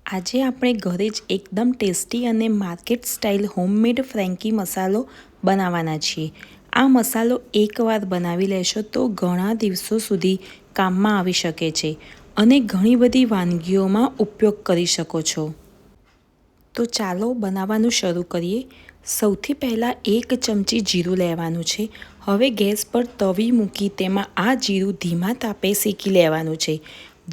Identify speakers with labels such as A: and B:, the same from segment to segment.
A: આજે આપણે ઘરે જ એકદમ ટેસ્ટી અને માર્કેટ સ્ટાઇલ હોમમેડ ફ્રેન્કી મસાલો બનાવવાના છીએ। આ મસાલો એકવાર બનાવી લેશો તો ઘણા દિવસો સુધી કામમાં આવી શકે છે અને ઘણી બધી વાનગીઓમાં ઉપયોગ કરી શકો છો। તો ચાલો બનાવવાનું શરૂ કરીએ। સૌથી પહેલાં 1 ચમચી જીરું લેવાનું છે। હવે ગેસ પર તવી મૂકી તેમાં આ જીરું ધીમા તાપે શેકી લેવાનું છે।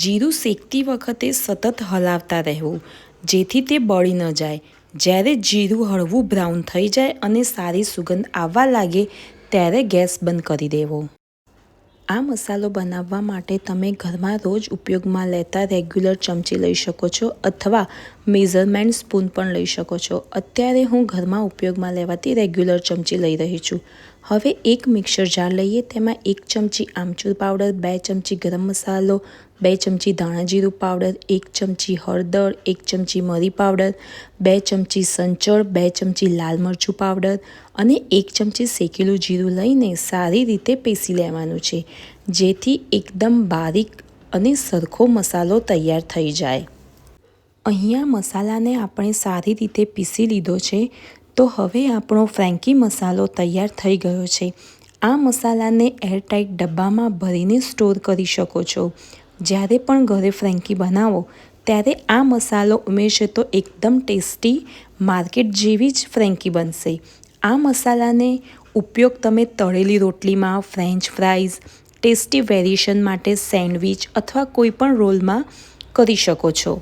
A: જીરું શેકતી વખતે સતત હલાવતા રહેવું જેથી તે બળી ન જાય। જ્યારે જીરું હળવું બ્રાઉન થઈ જાય અને સારી સુગંધ આવવા લાગે ત્યારે ગેસ બંધ કરી દેવો। આ મસાલો બનાવવા માટે તમે ઘરમાં રોજ ઉપયોગમાં લેતા રેગ્યુલર ચમચી લઈ શકો છો અથવા મેઝરમેન્ટ સ્પૂન પણ લઈ શકો છો। અત્યારે હું ઘરમાં ઉપયોગમાં લેવાતી રેગ્યુલર ચમચી લઈ રહી છું। હવે એક મિક્સર જાર લઈએ, તેમાં 1 ચમચી આમચૂર પાવડર, 2 ચમચી ગરમ મસાલો, 2 ચમચી ધાણા જીરું પાવડર, 1 ચમચી હળદર, 1 ચમચી મરી પાવડર, 2 ચમચી સંચળ, 2 ચમચી લાલ મરચું પાવડર અને 1 ચમચી શેકેલું જીરું લઈને સારી રીતે પીસી લેવાનું છે જેથી એકદમ બારીક અને સરખો મસાલો તૈયાર થઈ જાય। અહીંયા મસાલાને આપણે સારી રીતે પીસી લીધો છે તો હવે આપણો ફ્રેન્કી મસાલો તૈયાર થઈ ગયો છે। આ મસાલાને એરટાઇટ ડબ્બામાં ભરીને સ્ટોર કરી શકો છો। જ્યારે પણ ઘરે ફ્રેન્કી બનાવો ત્યારે આ મસાલો ઉમેરશો તો એકદમ ટેસ્ટી માર્કેટ જેવી જ ફ્રેન્કી બનશે। આ મસાલાને ઉપયોગ તમે તળેલી રોટલીમાં, ફ્રેન્ચ ફ્રાઈઝ, ટેસ્ટી વેરિએશન માટે સેન્ડવિચ અથવા કોઈપણ રોલમાં કરી શકો છો।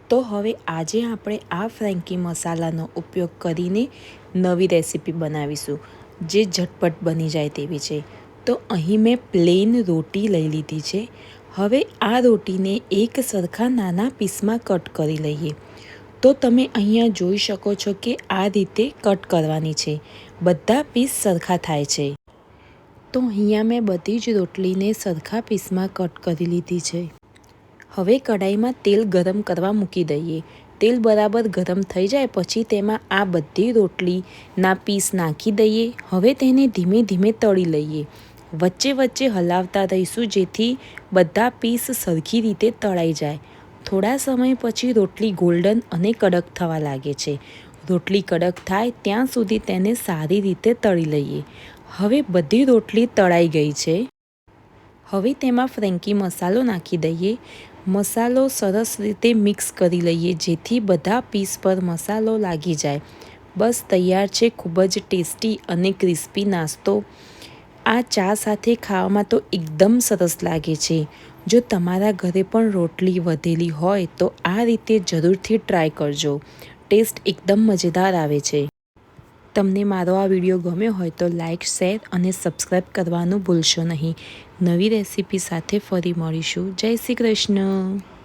A: તો હવે આજે આપણે આ ફ્રેન્કી મસાલાનો ઉપયોગ કરીને નવી રેસીપી બનાવીશું જે ઝટપટ બની જાય તેવી છે। તો અહીં મેં પ્લેન રોટી લઈ લીધી છે। હવે આ રોટીને એક સરખા નાના પીસમાં કટ કરી લઈએ। તો તમે અહીંયા જોઈ શકો છો કે આ રીતે કટ કરવાની છે, બધા પીસ સરખા થાય છે। તો અહીંયા મેં બધી જ રોટલીને સરખા પીસમાં કટ કરી લીધી છે। હવે કઢાઈમાં તેલ ગરમ કરવા મૂકી દઈએ। તેલ બરાબર ગરમ થઈ જાય પછી તેમાં આ બધી રોટલીના પીસ નાખી દઈએ। હવે તેને ધીમે ધીમે તળી લઈએ। વચ્ચે વચ્ચે હલાવતા રહીશું જેથી બધા પીસ સરખી રીતે તળાઈ જાય। થોડા સમય પછી રોટલી ગોલ્ડન અને કડક થવા લાગે છે। રોટલી કડક થાય ત્યાં સુધી તેને સારી રીતે તળી લઈએ। હવે બધી રોટલી તળાઈ ગઈ છે। હવે તેમાં ફ્રેન્કી મસાલો નાખી દઈએ। મસાલો સરસ રીતે મિક્સ કરી લઈએ જેથી બધા પીસ પર મસાલો લાગી જાય। બસ તૈયાર છે ખૂબ જ ટેસ્ટી અને ક્રિસ્પી નાસ્તો। આ ચા સાથે ખાવામાં તો એકદમ સરસ લાગે છે। જો તમારા ઘરે પણ રોટલી વધેલી હોય તો આ રીતે જરૂરથી ટ્રાય કરજો। ટેસ્ટ એકદમ મજેદાર આવે છે। તમને મારો આ વિડીયો ગમ્યો હોય તો લાઇક, શેર અને સબસ્ક્રાઈબ કરવાનું ભૂલશો નહીં। નવી રેસીપી સાથે ફરી મળીશું। જય શ્રી કૃષ્ણ।